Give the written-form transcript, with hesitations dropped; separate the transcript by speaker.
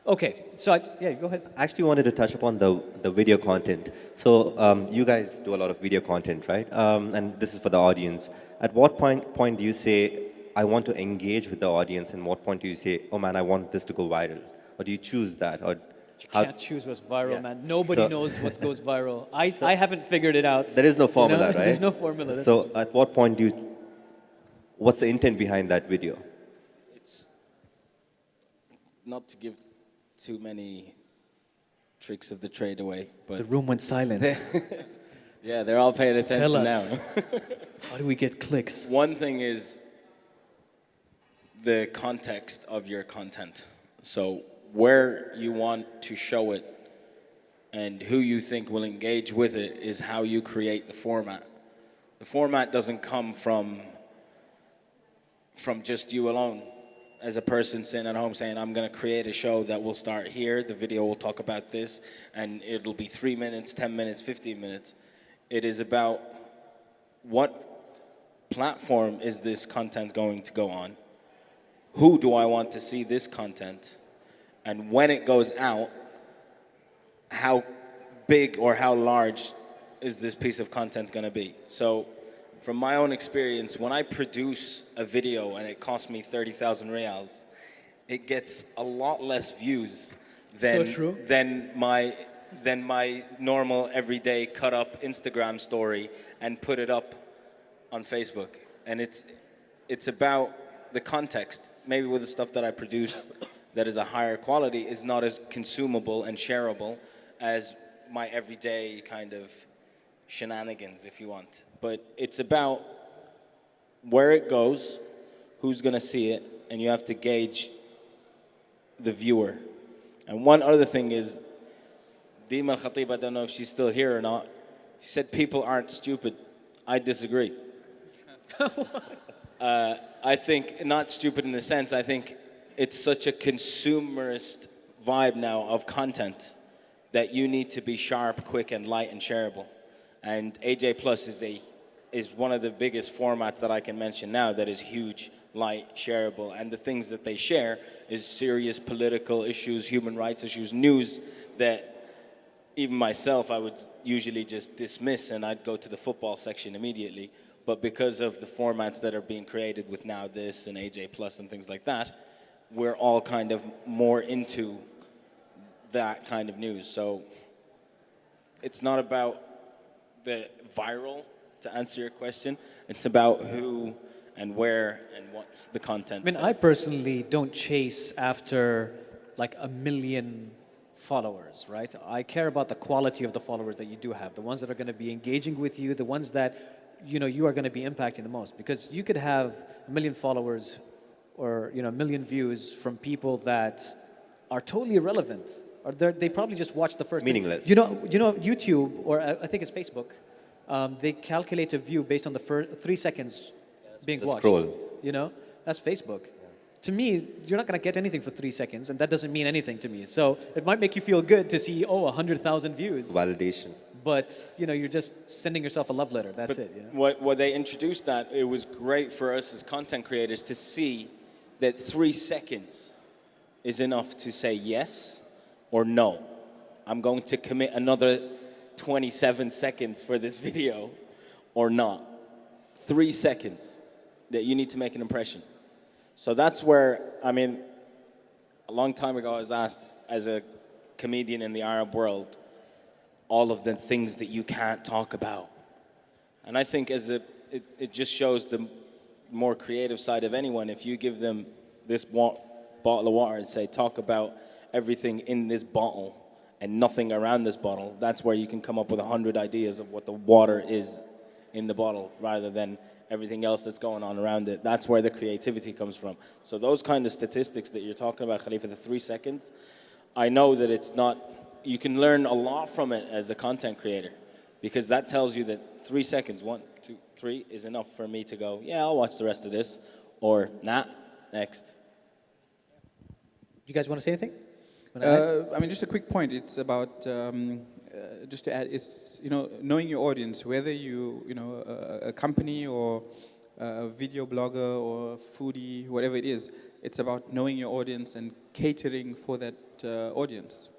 Speaker 1: Okay, so yeah, go ahead.
Speaker 2: I actually wanted to touch upon the video content. So you guys do a lot of video content, right? And this is for the audience. At what point do you say, I want to engage with the audience, and what point do you say, oh man, I want this to go viral? Or do you choose that? Or
Speaker 1: You
Speaker 2: how?
Speaker 1: can't choose what's viral,
Speaker 2: Yeah.
Speaker 1: man. Nobody
Speaker 2: So
Speaker 1: knows what goes viral. I haven't figured it out.
Speaker 2: there is no formula, right?
Speaker 1: There's no formula. That's
Speaker 2: So at what point do you, what's the intent behind that video?
Speaker 3: It's not to give too many tricks of the trade away,
Speaker 1: the
Speaker 3: but
Speaker 1: room went silent.
Speaker 3: yeah, they're all paying
Speaker 1: Tell
Speaker 3: attention
Speaker 1: us.
Speaker 3: now.
Speaker 1: How do we get clicks?
Speaker 3: One thing is the context of your content. So where you want to show it and who you think will engage with it is how you create the format. The format doesn't come from just you alone as a person sitting at home saying, I'm going to create a show that will start here, the video will talk about this, and it'll be 3 minutes, 10 minutes, 15 minutes. It is about what platform is this content going to go on? Who do I want to see this content? And when it goes out, how big or how large is this piece of content going to be? So from my own experience, when I produce a video and it costs me 30,000 riyals, it gets a lot less views
Speaker 1: So true.
Speaker 3: than my normal everyday cut up Instagram story and put it up on Facebook. And it's about the context. Maybe with the stuff that I produce that is a higher quality is not as consumable and shareable as my everyday kind of shenanigans, if you want. But it's about where it goes, who's going to see it, and you have to gauge the viewer. And one other thing is, Dima Al-Khatib, I don't know if she's still here or not, she said people aren't stupid. I disagree. I think, not stupid in the sense, I think it's such a consumerist vibe now of content that you need to be sharp, quick, and light and shareable. And AJ Plus is one of the biggest formats that I can mention now that is huge, light, shareable. And the things that they share is serious political issues, human rights issues, news that even myself I would usually just dismiss and I'd go to the football section immediately. But because of the formats that are being created with Now This and AJ Plus and things like that, we're all kind of more into that kind of news. So it's not about the viral, to answer your question. It's about who and where and what the content
Speaker 1: I mean,
Speaker 3: says.
Speaker 1: I personally don't chase after like 1 million followers, right? I care about the quality of the followers that you do have, the ones that are going to be engaging with you, the ones that you are going to be impacting the most. Because you could have 1 million followers or 1 million views from people that are totally irrelevant, or they probably just watch the first.
Speaker 2: Meaningless.
Speaker 1: You know, YouTube, or I think it's Facebook. They calculate a view based on the first 3 seconds being
Speaker 2: the
Speaker 1: watched.
Speaker 2: scroll.
Speaker 1: That's Facebook. To me, you're not going to get anything for 3 seconds, and that doesn't mean anything to me. So it might make you feel good to see, 100,000 views.
Speaker 2: Validation.
Speaker 1: But you're just sending yourself a love letter. That's it.
Speaker 3: What they introduced that, it was great for us as content creators to see that 3 seconds is enough to say yes or no. I'm going to commit another 27 seconds for this video or not. 3 seconds that you need to make an impression. So that's where, I mean, a long time ago I was asked as a comedian in the Arab world, all of the things that you can't talk about. And I think it just shows the more creative side of anyone. If you give them this bottle of water and say, talk about everything in this bottle and nothing around this bottle, that's where you can come up with 100 ideas of what the water is in the bottle rather than everything else that's going on around it. That's where the creativity comes from. So those kind of statistics that you're talking about, Khalifa, the 3 seconds, I know that it's not, you can learn a lot from it as a content creator because that tells you that 3 seconds, 1, 2, 3 is enough for me to go, yeah, I'll watch the rest of this, or nah, next.
Speaker 1: You guys want to say anything?
Speaker 4: I mean, just a quick point. It's about just to add. It's knowing your audience, whether a company or a video blogger or foodie, whatever it is. It's about knowing your audience and catering for that audience.